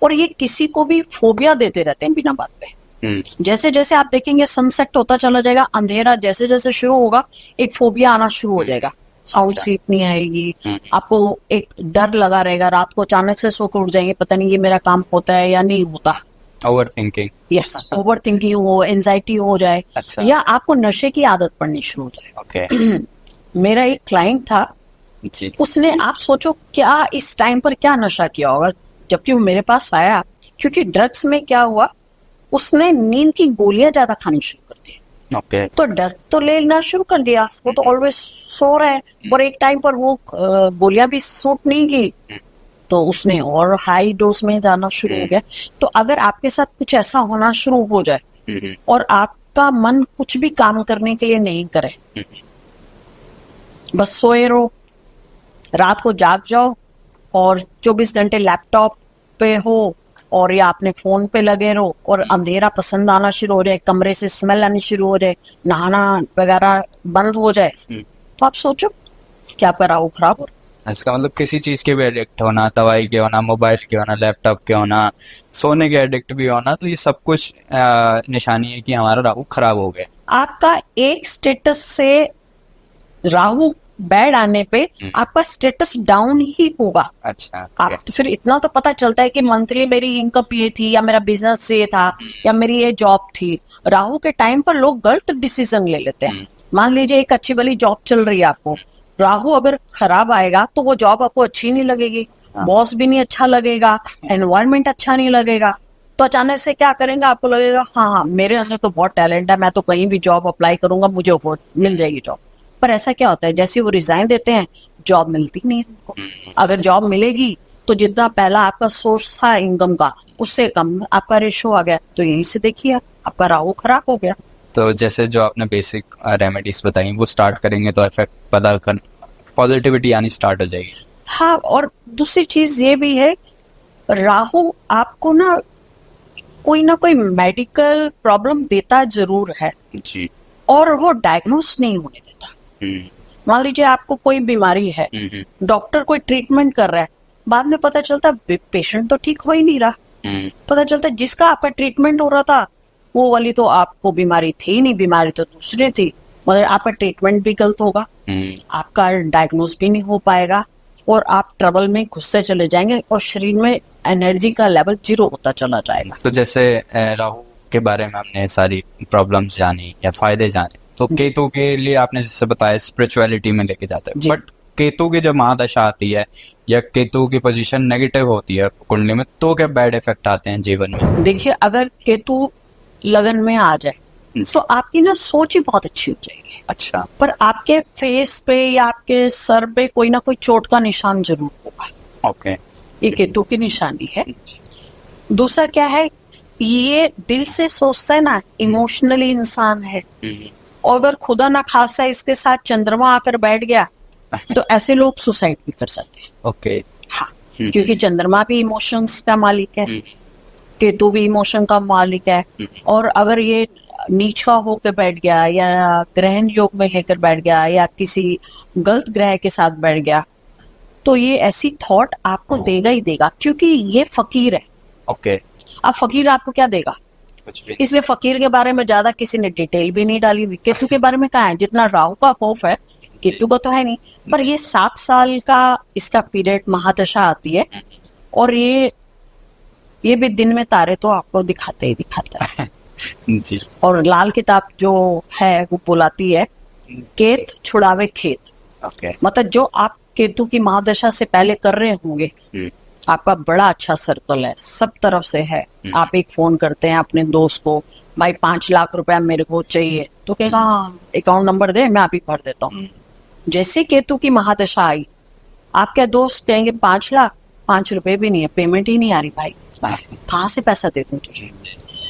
और ये किसी को भी फोबिया देते रहते हैं बिना बात पे। जैसे जैसे आप देखेंगे सनसेट होता चला जाएगा, अंधेरा जैसे जैसे शुरू होगा, एक फोबिया आना शुरू हो जाएगा। साउंड स्लीप नहीं आएगी, आपको एक डर लगा रहेगा, रात को अचानक से सो के उठ जाएंगे, पता नहीं ये मेरा काम होता है या नहीं होता। Over thinking. Yes, over thinking हो, एंजाइटी हो जाए। अच्छा। या आपको नशे की आदत पड़नी शुरू हो जाए। मेरा एक क्लाइंट था जी। उसने, आप सोचो क्या इस टाइम पर क्या नशा किया होगा, जबकि वो मेरे पास आया, क्योंकि ड्रग्स में क्या हुआ, उसने नींद की गोलियां ज्यादा खानी शुरू कर दी। तो डर तो लेना शुरू कर दिया, वो तो ऑलवेज सो रहा है, और एक टाइम पर वो गोलियां भी सूट नहीं की, तो उसने और हाई डोज में जाना शुरू हो गया। तो अगर आपके साथ कुछ ऐसा होना शुरू हो जाए और आपका मन कुछ भी काम करने के लिए नहीं करे, बस सोए रहो, रात को जाग जाओ और 24 घंटे लैपटॉप पे हो, और या आपने फोन पे लगे रहो और अंधेरा पसंद आना शुरू हो जाए, कमरे से स्मेल आनी शुरू हो जाए, नहाना वगैरह बंद हो जाए, तो आप सोचो कि आपका राहु खराब हो रहा है। इसका मतलब किसी चीज के भी एडिक्ट होना, दवाई के होना, मोबाइल के होना, लैपटॉप के होना, सोने के एडिक्ट भी होना, तो ये सब कुछ निशानी है कि हमारा राहु खराब हो गया। आपका एक स्टेटस से राहु बैड आने पे आपका स्टेटस डाउन ही होगा। अच्छा, आप तो फिर इतना तो पता चलता है कि मंथली मेरी इनकम ये थी, या मेरा बिजनेस ये था, या मेरी ये जॉब थी। राहु के टाइम पर लोग गलत डिसीजन ले लेते हैं। मान लीजिए एक अच्छी वाली जॉब चल रही है आपको, राहु अगर खराब आएगा तो वो जॉब आपको अच्छी नहीं लगेगी, बॉस भी नहीं अच्छा लगेगा, एनवायरमेंट अच्छा नहीं लगेगा। तो अचानक से क्या करेंगे, आपको लगेगा हाँ मेरे अंदर तो बहुत टैलेंट है, मैं तो कहीं भी जॉब अप्लाई करूंगा, मुझे वो मिल जाएगी जॉब। पर ऐसा क्या होता है, जैसे वो रिजाइन देते हैं जॉब मिलती नहीं है उनको। अगर जॉब मिलेगी तो जितना पहला आपका सोर्स था इनकम का, उससे कम आपका रेशो आ गया। तो यहीं से देखिए आपका राहु खराब हो गया। तो जैसे जो आपने बेसिक रेमेडीज बताई वो स्टार्ट करेंगे तो इफेक्ट पता कर, पॉजिटिविटी आनी स्टार्ट हो जाएगी। हाँ, और दूसरी चीज ये भी है, राहु आपको ना कोई मेडिकल प्रॉब्लम देता जरूर है जी। और वो डायग्नोस नहीं होने देता। मान लीजिए आपको कोई बीमारी है, डॉक्टर कोई ट्रीटमेंट कर रहा है, बाद में पता चलता पेशेंट तो ठीक हो ही नहीं रहा। पता चलता जिसका आपका ट्रीटमेंट हो रहा था वो वाली तो आपको बीमारी थी ही नहीं, बीमारी तो दूसरी थी, मगर आपका ट्रीटमेंट भी गलत होगा, आपका डायग्नोस भी नहीं हो पाएगा और आप ट्रबल में घुसते चले जाएंगे और शरीर में एनर्जी का लेवल 0 होता चला जाएगा। तो जैसे राहु के बारे में हमने सारी प्रॉब्लम्स जानी या फायदे जाने, तो केतु के लिए आपने जैसे बताया स्पिरिचुअलिटी में लेके जाता है, बट केतु की जब महादशा आती है या केतु की पोजीशन नेगेटिव होती है कुंडली में, तो क्या बैड इफेक्ट आते हैं जीवन में? देखिए, अगर केतु लगन में आ जाए तो आपकी ना सोच ही बहुत अच्छी हो जाएगी। अच्छा। पर आपके फेस पे या आपके सर पे कोई ना कोई चोट का निशान जरूर होगा। ओके। ये केतु की निशानी है। दूसरा क्या है, ये दिल से सोचता है ना, इमोशनली इंसान है। और अगर खुदा ना खासा इसके साथ चंद्रमा आकर बैठ गया तो ऐसे लोग सुसाइड भी कर सकते हैं। ओके। हाँ, क्योंकि चंद्रमा भी इमोशंस का मालिक है, केतु भी इमोशन का मालिक है। और अगर ये नीचा होकर बैठ गया या ग्रहण योग में लेकर बैठ गया या किसी गलत ग्रह के साथ बैठ गया, तो ये ऐसी थॉट आपको देगा ही देगा, क्योंकि ये फकीर है। ओके। अब फकीर आपको क्या देगा, कुछ भी। इसलिए फकीर के बारे में ज्यादा किसी ने डिटेल भी नहीं डाली हुई। केतु के बारे में कहा है, जितना राहु का खौफ है केतु को तो है नहीं। पर ये 7 साल का इसका पीरियड महादशा आती है और ये भी दिन में तारे तो आपको दिखाते ही दिखाता है। जी। और लाल किताब जो है वो बुलाती है केत छुड़ावे खेत। ओके। मतलब जो आप केतु की महादशा से पहले कर रहे होंगे, आपका बड़ा अच्छा सर्कल है, सब तरफ से है। आप एक फोन करते हैं अपने दोस्त को, भाई 5 लाख रुपया मेरे को चाहिए, तो कहेगा अकाउंट नंबर दे, मैं आप ही भर देता हूँ। जैसे केतु की महादशा आई, आपके दोस्त कहेंगे 5 लाख, 5 रुपए भी नहीं है, पेमेंट ही नहीं आ रही, भाई कहाँ से पैसा दे दूं तुझे,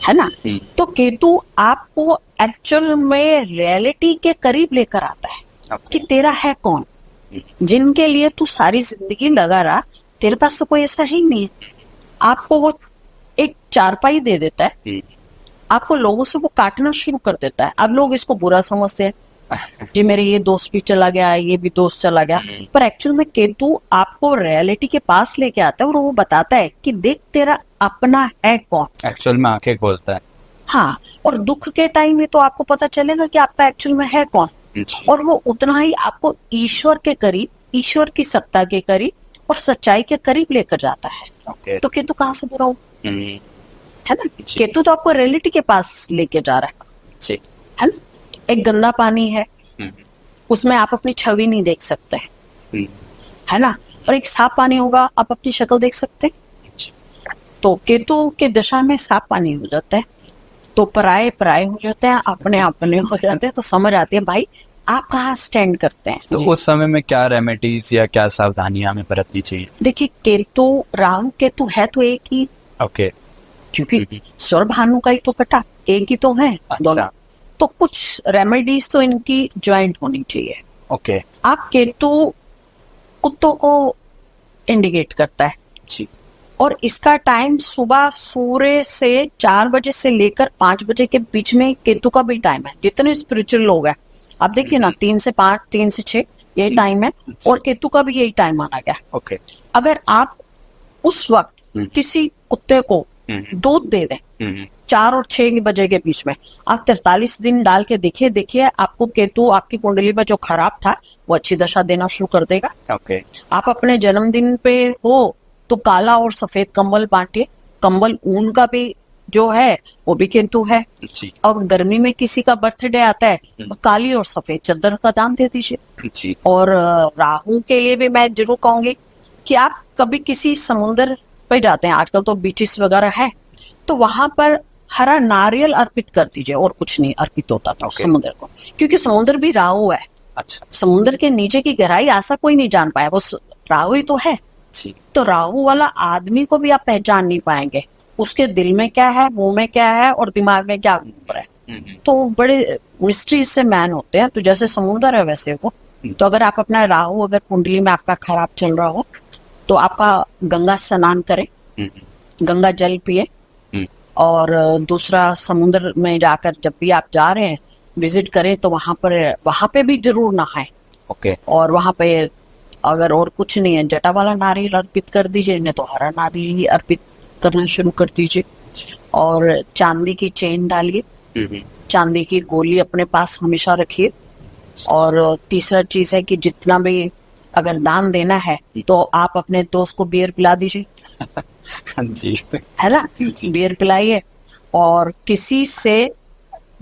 है ना। तो केतु आपको एक्चुअल में रियलिटी के करीब लेकर आता है कि तेरा है कौन, जिनके लिए तू सारी जिंदगी लगा रहा, तेरे पास तो कोई ऐसा ही नहीं है। आपको वो एक चारपाई दे देता है, आपको लोगों से वो काटना शुरू कर देता है। अब लोग इसको बुरा समझते हैं, जी मेरे ये दोस्त भी चला गया, ये भी दोस्त चला गया, पर एक्चुअल में केतु आपको रियलिटी के पास लेके आता है और वो बताता है कि देख तेरा अपना है कौन। एक्चुअल में आंखें खोलता है। हाँ, और दुख के टाइम में तो आपको पता चलेगा कि आपका एक्चुअल में है कौन, और वो उतना ही आपको ईश्वर के करीब, ईश्वर की सत्ता के करीब और सच्चाई के करीब लेकर जाता है। ओके। तो केतु कहाँ से बुरा हो, है ना। केतु तो आपको रियलिटी के पास लेके जा रहा जी। है ना। एक गंदा पानी है, उसमें आप अपनी छवि नहीं देख सकते, है ना। और एक साफ पानी होगा, आप अपनी शक्ल देख सकते हैं। तो केतु के दशा में साफ पानी हो जाता है तो पराये पराये हो जाते हैं, अपने अपने हो जाते हैं। तो समझ आती है भाई आप कहाँ स्टैंड करते हैं। तो उस समय में क्या रेमेडीज या क्या सावधानियां हमें बरतनी चाहिए? देखिए, केतु राहु केतु है तो एक ही, ओके, क्योंकि सौर भानु का ही तो कटा, एक ही तो है दोनों। तो कुछ रेमेडीज तो इनकी ज्वाइंट होनी चाहिए। ओके। आप केतु कुत्तों को इंडिकेट करता है, जी। और इसका टाइम सुबह सूर्य से 4 बजे से लेकर 5 बजे के बीच में केतु का भी टाइम है। जितने स्पिरिचुअल लोग हैं आप देखिए ना, 3 से 5, 3 से 6 यही टाइम है, और केतु का भी यही टाइम माना गया। ओके। अगर आप उस वक्त किसी कुत्ते को दूध दे दें 4 और 6 बजे के बीच में, आप 43 दिन डाल के देखिए आपको केतु आपकी कुंडली में जो खराब था वो अच्छी दशा देना शुरू कर देगा। ओके। आप अपने जन्मदिन पे हो तो काला और सफेद कंबल बांटिए। कंबल ऊन का भी जो है वो भी केतु है। जी। और गर्मी में किसी का बर्थडे आता है तो काली और सफेद चादर का दान दे दीजिए। जी। और राहु के लिए भी मैं जरूर कहूंगी कि आप कभी किसी समुद्र पे जाते हैं, आजकल तो बीचेस वगैरह है, तो वहां पर हरा नारियल अर्पित कर दीजिए, और कुछ नहीं अर्पित होता था समुद्र को, क्योंकि समुद्र भी राहु है। अच्छा। समुद्र के नीचे की गहराई ऐसा कोई नहीं जान पाया, वो राहु ही तो है। जी। तो राहु वाला आदमी को भी आप पहचान नहीं पाएंगे, उसके दिल में क्या है, मुंह में क्या है और दिमाग में क्या घूम रहा है। तो बड़े मिस्ट्री से मैन होते हैं, तो जैसे समुद्र है वैसे वो। तो अगर आप अपना राहु अगर कुंडली में आपका खराब चल रहा हो तो आपका गंगा स्नान करें, गंगा जल पिए, और दूसरा समुद्र में जाकर जब भी आप जा रहे हैं विजिट करें तो वहां पे भी जरूर नहाएं। ओके। और वहां पे अगर और कुछ नहीं है, जटा वाला नारियल अर्पित कर दीजिए, नहीं तो हरा नारियल ही अर्पित करना शुरू कर दीजिए। और चांदी की चेन डालिए, चांदी की गोली अपने पास हमेशा रखिए। और तीसरा चीज है कि जितना भी अगर दान देना है तो आप अपने दोस्त को बियर पिला दीजिए। जी। है ना, बियर पिलाइए। और किसी से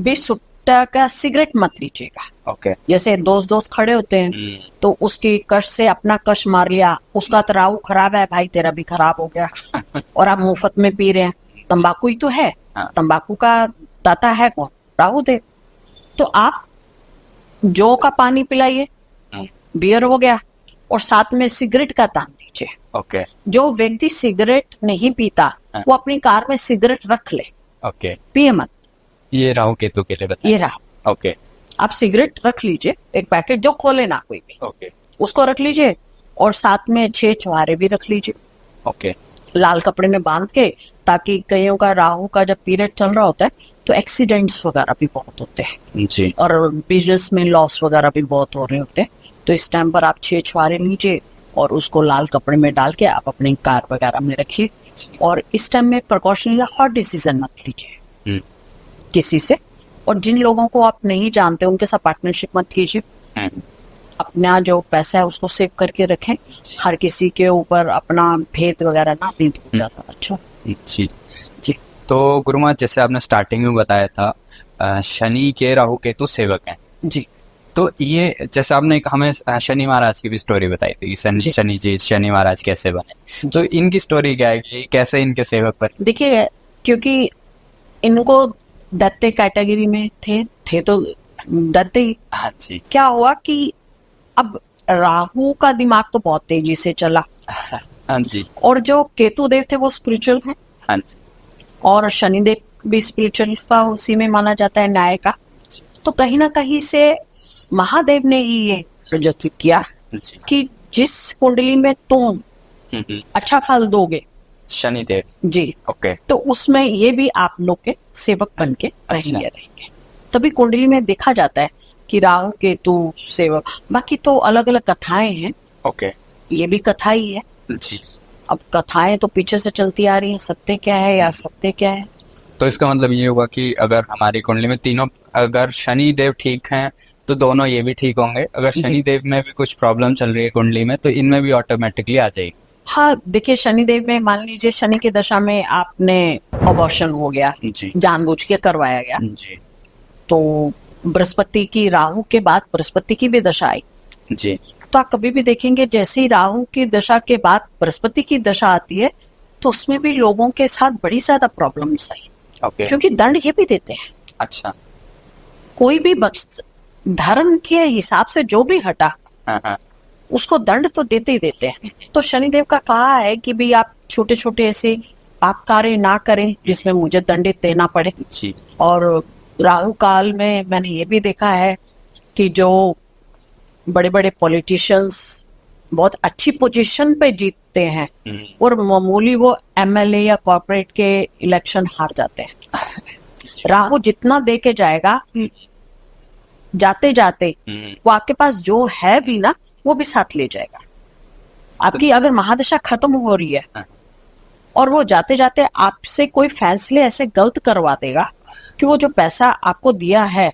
भी सुट्टा का सिगरेट मत लीजिएगा। ओके। जैसे दोस्त खड़े होते हैं तो उसकी कश से अपना कश मार लिया, उसका तो राहु खराब है भाई, तेरा भी खराब हो गया। और आप मुफ्त में पी रहे हैं, तंबाकू ही तो है। हाँ। तंबाकू का दाता है कौन? राहु देव। तो आप जौ का पानी पिलाइए, बियर हो गया, और साथ में सिगरेट का दान दीजिए। ओके। जो व्यक्ति सिगरेट नहीं पीता वो अपनी कार में सिगरेट रख ले, ओके। पिए मत। ये राहु केतु के लिए बताया। ये राहु। ओके। आप सिगरेट रख लीजिए, एक पैकेट जो खोले ना कोई भी, ओके। उसको रख लीजिए, और साथ में 6 छुहारे भी रख लीजिए ओके। लाल कपड़े में बांध के, ताकि कईयों का राहु का जब पीरियड चल रहा होता है तो एक्सीडेंट्स वगैरह भी बहुत होते हैं, जी। और बिजनेस में लॉस वगैरह भी बहुत हो रहे होते हैं। तो इस टाइम पर आप 6 छुहारे लीजिए और उसको लाल कपड़े में डाल के आप अपनी कार वगैरह में रखिए। और इस टाइम में प्रिकॉशन या हॉट डिसीजन मत लीजिए किसी से, और जिन लोगों को आप नहीं जानते उनके साथ पार्टनरशिप मत कीजिए। अपना जो पैसा है उसको सेव करके रखें, हर किसी के ऊपर अपना भेद वगैरह ना भेद हो जाता। अच्छा जी। जी। तो गुरुमा, जैसे आपने स्टार्टिंग में बताया था शनि के राहु केतु सेवक हैं। जी। तो ये जैसे आपने हमें शनि महाराज की भी स्टोरी बताई थी, शनि महाराज कैसे बने, तो इनकी स्टोरी क्या है कि कैसे इनके सेवक पर? देखिए, क्योंकि इनको दत्ते कैटेगरी में थे तो दत्ते ही। हाँ जी। क्या हुआ कि अब राहु का दिमाग तो बहुत तेजी से चला, हाँ जी। और जो केतु देव थे वो स्पिरिचुअल हैं, हाँ जी। और शनिदेव भी स्पिरिचुअल का उसी में माना जाता है, न्याय का। तो कहीं ना कहीं से महादेव ने ही ये सुनिश्चित किया जी। कि जिस कुंडली में तुम अच्छा फल दोगे शनिदेव जी, ओके, तो उसमें ये भी आप लोग के सेवक बन के रहेंगे। तभी कुंडली में देखा जाता है कि राहु केतु सेवक। बाकी तो अलग अलग कथाएं हैं, ओके, ये भी कथा ही है जी। अब कथाएं तो पीछे से चलती आ रही हैं, सत्य क्या है या सत्य क्या है। तो इसका मतलब ये होगा कि अगर हमारी कुंडली में तीनों, अगर शनि देव ठीक हैं तो दोनों ये भी ठीक होंगे। अगर शनि देव में भी कुछ प्रॉब्लम चल रही है कुंडली में तो इनमें भी ऑटोमेटिकली आ जाएगी। हाँ, देखिए शनिदेव में मान लीजिए शनि की दशा में आपने अबॉर्शन हो गया जी, जानबूझ के करवाया गया जी, तो बृहस्पति की, राहु के बाद बृहस्पति की भी दशा आई जी, तो आप कभी भी देखेंगे जैसे ही राहु की दशा के बाद बृहस्पति की दशा आती है तो उसमें भी लोगों के साथ बड़ी ज्यादा प्रॉब्लम्स आई, ओके, क्योंकि दंड ये भी देते हैं। अच्छा, कोई भी धर्म के हिसाब से जो भी हटा हाँ, हाँ, उसको दंड तो देते ही देते हैं। तो शनिदेव का कहा है कि भाई आप छोटे छोटे ऐसे पाप कार्य ना करें जिसमें मुझे दंडित देना पड़े। जी, और राहु काल में मैंने ये भी देखा है कि जो बड़े बड़े पॉलिटिशियंस बहुत अच्छी पोजीशन पे जीतते हैं और मामूली वो एमएलए या कॉर्पोरेट के इलेक्शन हार जाते हैं। राहु जितना दे के जाएगा, जाते जाते वो आपके पास जो है भी ना, वो भी साथ ले जाएगा। आपकी अगर महादशा खत्म हो रही है और वो जाते जाते आपसे कोई फैसले ऐसे गलत करवा देगा कि वो जो पैसा आपको दिया है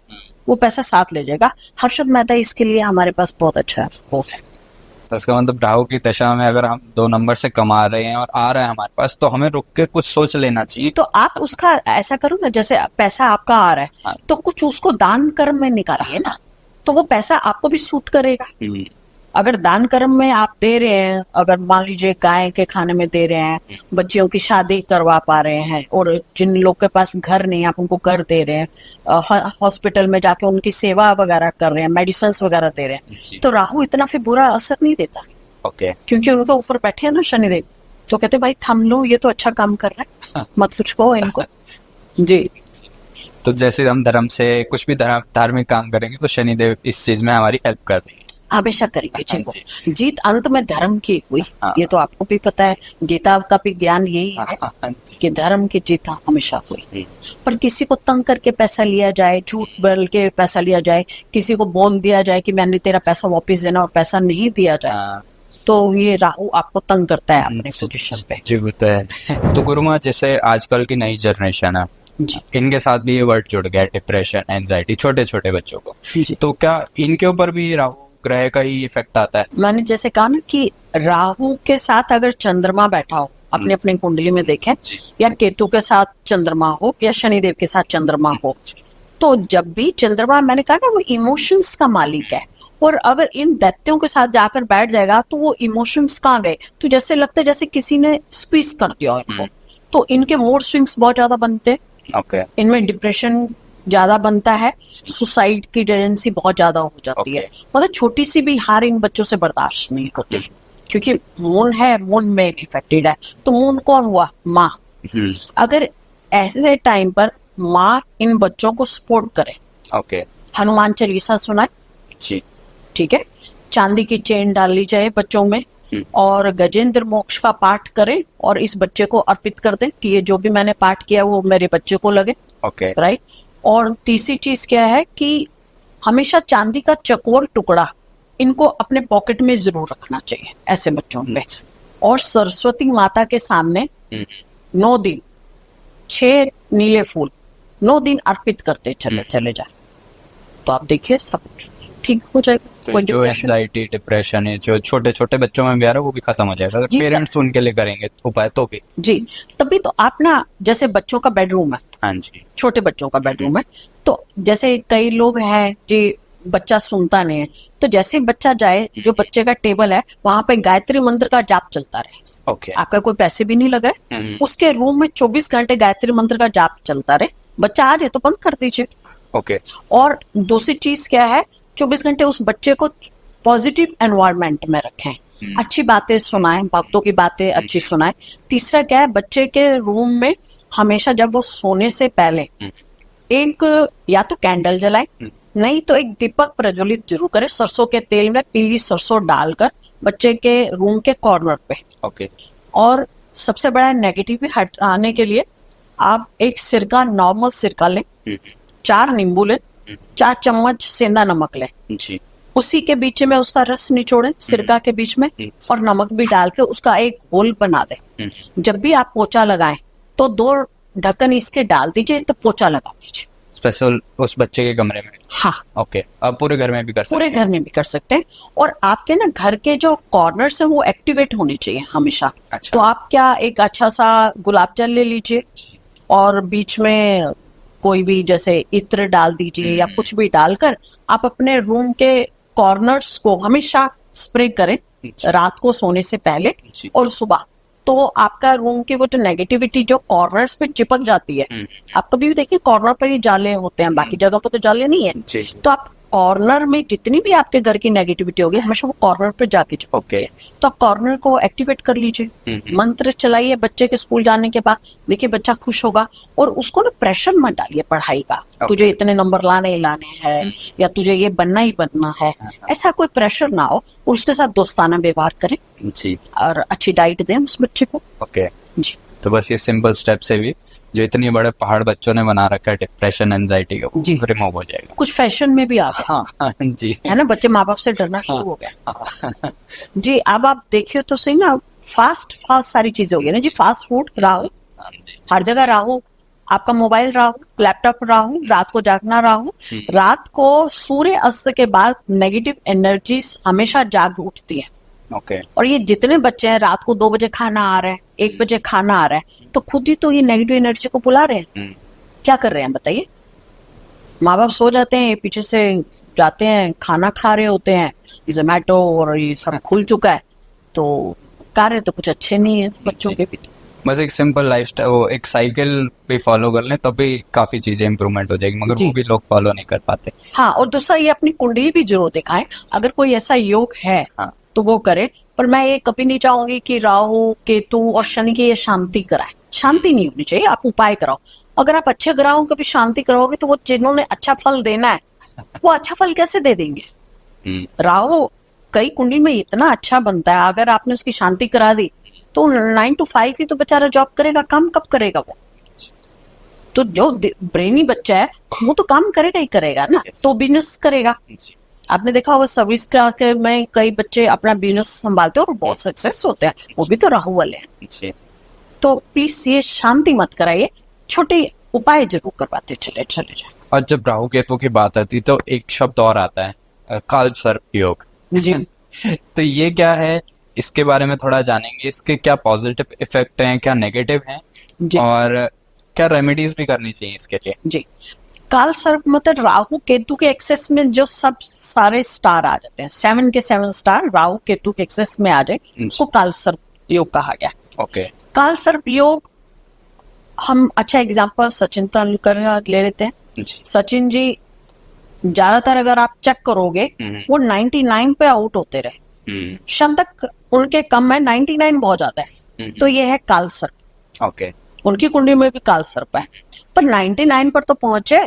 वो पैसा साथ ले जाएगा। हर्षद मेहता इसके लिए हमारे पास बहुत अच्छा वो है। तो इसका मतलब राहु की दशा में अगर हम 2 नंबर से कमा रहे हैं और आ रहा है हमारे पास, तो हमें रुक के कुछ सोच लेना चाहिए। तो आप उसका ऐसा करो ना, जैसे पैसा आपका आ रहा है तो कुछ उसको दान कर्म में निकालिए ना, तो वो पैसा आपको भी सूट करेगा। अगर दान कर्म में आप दे रहे हैं, अगर मान लीजिए गाय के खाने में दे रहे हैं, बच्चियों की शादी करवा पा रहे हैं, और जिन लोग के पास घर नहीं आप उनको घर दे रहे हैं, हॉस्पिटल में जाके उनकी सेवा वगैरह कर रहे हैं, मेडिसिन वगैरह दे रहे हैं, तो राहु इतना फिर बुरा असर नहीं देता। ओके। क्योंकि उनके ऊपर बैठे हैं ना शनिदेव, तो कहते भाई थम लो, ये तो अच्छा काम कर रहे हैं, मत कुछ कहो इनको। जी। तो जैसे हम धर्म से कुछ भी धार्मिक काम करेंगे तो शनिदेव इस चीज में हमारी हेल्प कर देंगे। हमेशा करेंगे जी। जीत अंत में धर्म की हुई, ये तो आपको भी पता है, गीता का भी ज्ञान यही है कि धर्म की जीत हमेशा हुई। पर किसी को तंग करके पैसा लिया जाए, झूठ बोल के पैसा लिया जाए, किसी को बोल दिया जाए कि मैंने तेरा पैसा वापस देना और पैसा नहीं दिया जाए, तो ये राहु आपको तंग करता है अपने पोजीशन पे। जी, वो तो है। तो गुरुमा, जैसे आजकल की नई जनरेशन है जी, इनके साथ भी ये वर्ड जुड़ गया, डिप्रेशन, एंजाइटी, छोटे छोटे बच्चों को। जी। तो क्या इनके ऊपर भी राहु ग्रह का ही इफेक्ट आता है? मैंने जैसे कहा ना कि राहु के साथ अगर चंद्रमा बैठा हो, अपने अपने कुंडली में देखें, या केतु के साथ चंद्रमा हो या शनिदेव के साथ चंद्रमा हो, तो जब भी चंद्रमा, मैंने कहा ना, वो इमोशंस का मालिक है, और अगर इन दैत्यों के साथ जाकर बैठ जाएगा तो वो इमोशंस कहाँ गए, तो जैसे लगता है जैसे किसी ने स्क्वीज कर दिया इनको, तो इनके मूड स्विंग्स बहुत ज्यादा बनते, इनमें डिप्रेशन ज्यादा बनता है, सुसाइड की टेंडेंसी बहुत ज्यादा हो जाती है। मतलब छोटी सी भी हार इन बच्चों से बर्दाश्त नहीं होती, क्योंकि मून है, मून में इफेक्टेड है। तो मून कौन हुआ? माँ। अगर ऐसे टाइम पर माँ इन बच्चों को सपोर्ट करे, हनुमान चालीसा सुनाए, ठीक है, चांदी की चेन डाल ली जाए बच्चों में, और गजेंद्र मोक्ष का पाठ करें और इस बच्चे को अर्पित कर दें कि ये जो भी मैंने पाठ किया वो मेरे बच्चे को लगे। राइट। और तीसरी चीज क्या है कि हमेशा चांदी का चकोर टुकड़ा इनको अपने पॉकेट में जरूर रखना चाहिए ऐसे बच्चों पे, और सरस्वती माता के सामने 9 दिन 6 नीले फूल 9 दिन अर्पित करते चले जाए, तो आप देखिए सब ठीक हो जाएगा। तो जो एंजाइटी, डिप्रेशन है जो छोटे छोटे बच्चों में भी आ रहा है, वो भी खत्म हो जाएगा अगर पेरेंट्स उनके लिए करेंगे उपाय तो भी। जी, तभी तो आप ना, जैसे बच्चों का बेडरूम है, हाँ जी, छोटे बच्चों का बेडरूम है, तो जैसे कई लोग हैं जी बच्चा सुनता नहीं है, तो जैसे बच्चा जाए, जो बच्चे का टेबल है वहां पे गायत्री मंत्र का जाप चलता रहे। आपका कोई पैसे भी नहीं लग रहे, उसके रूम में 24 घंटे गायत्री मंत्र का जाप चलता रहे, बच्चा आ जाए तो बंद कर दीजिए। और दूसरी चीज क्या है, 24 घंटे उस बच्चे को पॉजिटिव एनवायरनमेंट में रखें, अच्छी बातें सुनाएं, भक्तों की बातें अच्छी सुनाएं। तीसरा क्या है, बच्चे के रूम में हमेशा जब वो सोने से पहले एक या तो कैंडल जलाए, नहीं तो एक दीपक प्रज्वलित जरूर करे, सरसों के तेल में पीली सरसों डालकर बच्चे के रूम के कॉर्नर पे। और सबसे बड़ा नेगेटिव हटाने के लिए आप एक सिरका, नॉर्मल सिरका लें, 4 नींबू लें, 4 चम्मच सेंधा नमक लें, उसी के बीच में उसका रस निचोड़े सिरका के बीच में, और नमक भी डाल के उसका एक घोल बना दे। जब भी आप पोछा लगाएं तो 2 ढक्कन इसके डाल दीजिए, तो पोछा लगा दीजिए स्पेशल उस बच्चे के कमरे में। हाँ, अब पूरे घर में भी कर सकते हैं। पूरे घर में भी कर सकते हैं। और आपके ना घर के जो कॉर्नर्स हैं वो एक्टिवेट होने चाहिए हमेशा। तो आप क्या, एक अच्छा सा गुलाब जल ले लीजिए और बीच में कोई भी जैसे इत्र डाल दीजिए या कुछ भी डालकर आप अपने रूम के कॉर्नर्स को हमेशा स्प्रे करें रात को सोने से पहले और सुबह, तो आपका रूम की वो जो नेगेटिविटी जो कॉर्नर्स पे चिपक जाती है, आप कभी भी देखिए कॉर्नर पर ही जाले होते हैं, बाकी जगह पर तो जाले नहीं है, तो आप कॉर्नर में जितनी भी आपके घर की नेगेटिविटी होगी हमेशा वो कॉर्नर पे जाके ओके तो आप कॉर्नर को एक्टिवेट कर लीजिए, मंत्र चलाइए बच्चे के स्कूल जाने के बाद। देखिए बच्चा खुश होगा। और उसको ना प्रेशर मत डालिए पढ़ाई का, तुझे इतने नंबर लाने ही लाने हैं या तुझे ये बनना ही बनना है, ऐसा कोई प्रेशर ना हो। उसके साथ दोस्ताना व्यवहार करें जी और अच्छी डाइट दें उस बच्चे को। ओके। जी तो बस ये सिंपल स्टेप से भी जो इतने बड़े पहाड़ बच्चों ने बना रखा है डिप्रेशन एंजाइटी का जी। वो रिमूव हो जाएगा। कुछ फैशन में भी आ गया हाँ हाँ जी है ना, बच्चे माँ बाप से डरना शुरू हो गया। जी अब आप देखिए तो सही ना, फास्ट सारी चीजें हो गई ना जी। फास्ट फूड राहु, हाँ जी हर जगह राहु, आपका मोबाइल राहु, लैपटॉप राहु, रात को जागना राहु। रात को सूर्य अस्त के बाद नेगेटिव एनर्जीज हमेशा जाग उठती है। ओके और ये जितने बच्चे हैं रात को 2 बजे खाना आ रहा है, 1 बजे खाना आ रहा है, तो खुद ही तो ये नेगेटिव एनर्जी को बुला रहे हैं। क्या कर रहे हैं बताइए? माँ बाप सो जाते हैं, पीछे से जाते हैं, खाना खा रहे होते हैं, जोमेटो और ये सब खुल चुका है, तो कार्य तो कुछ अच्छे नहीं है बच्चों के भी। बस एक सिंपल लाइफस्टाइल, वो एक साइकिल भी फॉलो कर लें तब भी काफी चीजें इंप्रूवमेंट हो जाएगी, मगर जी। वो भी लोग फॉलो नहीं कर पाते। हाँ, और दूसरा ये अपनी कुंडली भी जरूर दिखाएं। अगर कोई ऐसा योग है हाँ। तो वो करे, पर मैं ये कभी नहीं चाहूंगी कि राहु केतु और शनि की ये शांति कराए। शांति नहीं होनी चाहिए, आप उपाय कराओ। अगर आप अच्छे ग्रहों की भी शांति कराओगे तो वो जिन्होंने अच्छा फल देना है वो अच्छा फल कैसे दे देंगे? राहु कई कुंडली में इतना अच्छा बनता है, अगर आपने उसकी शांति करा दी तो 9 to 5 ही तो बेचारा जॉब करेगा, काम कब करेगा वो? तो जो ब्रेनी बच्चा है वो तो काम करेगा ही करेगा ना, तो बिजनेस करेगा। आपने देखा होगा सर्विस क्लास के में कई बच्चे अपना बिजनेस संभालते हैं और बहुत सक्सेस होते हैं, वो भी तो राहु वाले हैं। तो प्लीज ये शांति मत कराइए, छोटे उपाय जरूर करवाते चले जाए। और जब राहु केतु की बात आती है तो एक शब्द और आता है, काल सर्प योग। जी तो ये क्या है, इसके बारे में थोड़ा जानेंगे। इसके क्या पॉजिटिव इफेक्ट हैं, क्या नेगेटिव हैं, जी और क्या रेमेडीज भी करनी चाहिए इसके लिए? जी काल सर्प मतलब राहु केतु के एक्सेस में जो सब सारे स्टार आ जाते हैं, 7 के 7 स्टार राहु केतु के एक्सेस में आ जाए, उसको काल सर्प योग कहा गया। ओके काल सर्प योग हम अच्छा एग्जांपल सचिन तेंदुलकर ले लेते हैं। जी सचिन जी ज्यादातर अगर आप चेक करोगे वो 99 पे आउट होते रहे, शतक उनके कम है, 99 बहुत ज्यादा है। तो ये है काल सर्प। ओके उनकी कुंडली में भी काल सर्प है, पर 99 पर तो पहुंचे,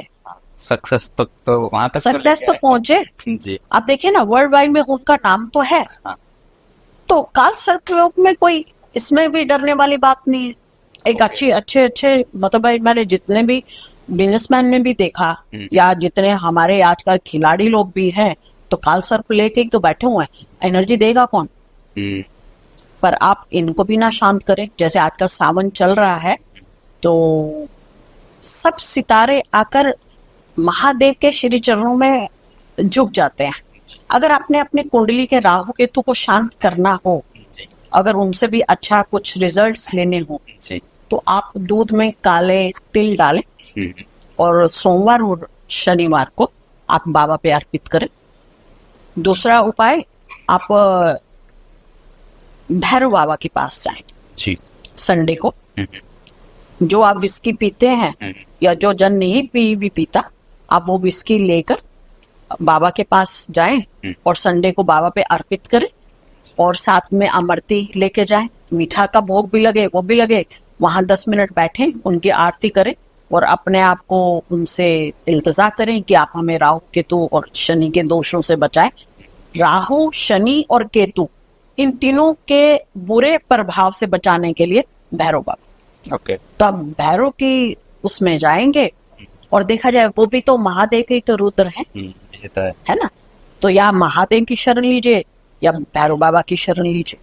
सक्सेस तो वहां तक सक्सेस तो पहुंचे। जी आप देखिए ना, वर्ल्ड वाइड में उनका नाम तो है। हाँ। तो काल सर्प योग में कोई इसमें भी डरने वाली बात नहीं। एक अच्छे मतलब भाई मैंने जितने भी बिजनेसमैन में भी देखा या जितने हमारे आजकल खिलाड़ी लोग भी हैं, तो काल सर्प लेके ही तो बैठे हुए हैं। एनर्जी देगा कौन? पर आप इनको भी ना शांत करें। जैसे आजकल सावन चल रहा है तो सब सितारे आकर महादेव के श्री चरणों में झुक जाते हैं। अगर आपने अपने कुंडली के राहु केतु को शांत करना हो, अगर उनसे भी अच्छा कुछ रिजल्ट्स लेने हो, तो आप दूध में काले तिल डालें और सोमवार और शनिवार को आप बाबा पे अर्पित करें। दूसरा उपाय, आप भैरव बाबा के पास जाएं जी संडे को। जो आप विस्की पीते हैं या जो जन नहीं भी पीता, आप वो विस्की लेकर बाबा के पास जाएं और संडे को बाबा पे अर्पित करें, और साथ में अमरती लेके जाएं। मीठा का भोग भी लगे, वो भी लगे, वहां 10 मिनट बैठें, उनकी आरती करें और अपने आप को उनसे इल्तिजा करें कि आप हमें राहु केतु और शनि के दोषों से बचाएं। राहु, शनि और केतु, इन तीनों के बुरे प्रभाव से बचाने के लिए भैरव बाबा। ओके तो आप भैरव की उसमें जाएंगे और देखा जाए वो भी तो महादेव के ही तो रुद्र हैं, ये तो है ना। तो या महादेव की शरण लीजिए या भैरव बाबा की शरण लीजिए।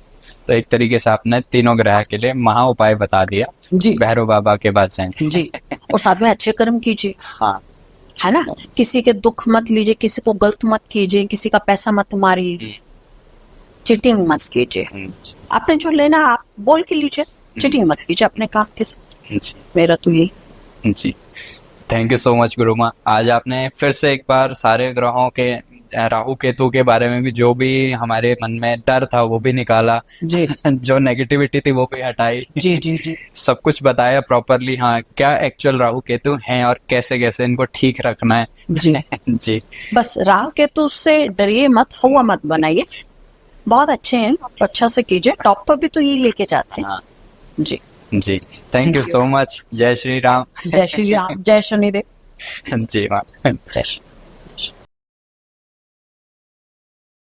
तो एक तरीके से आपने तीनों ग्रह के लिए महा उपाय बता दिया जी भैरव बाबा के पास जाएंगे जी, और साथ में अच्छे कर्म कीजिए, हाँ है ना। किसी के दुख मत लीजिए, किसी को गलत मत कीजिए, किसी का पैसा मत मारिए, चीटिंग मत कीजिए। आपने जो लेना आप बोल के लीजिए, चीटिंग मत कीजिए अपने काम के साथ। जी मेरा तो यही। जी, थैंक यू सो मच गुरुमा। आज आपने फिर से एक बार सारे ग्रहों के राहु केतु के बारे में भी जो भी हमारे मन में डर था वो भी निकाला, जी जो नेगेटिविटी थी वो भी हटाई। जी जी जी सब कुछ बताया प्रॉपरली, हाँ क्या एक्चुअल राहु केतु हैं और कैसे कैसे इनको ठीक रखना है। जी जी बस राहु केतु से डरिए मत, हुआ मत बनाइए, बहुत अच्छे हैं, अच्छा से कीजिए, टॉप पर भी तो ये लेके जाते हैं। हाँ जी जी, थैंक यू सो मच। जय श्री राम। जय श्री राम, जय शनिदेव। जी माँ। जय श्री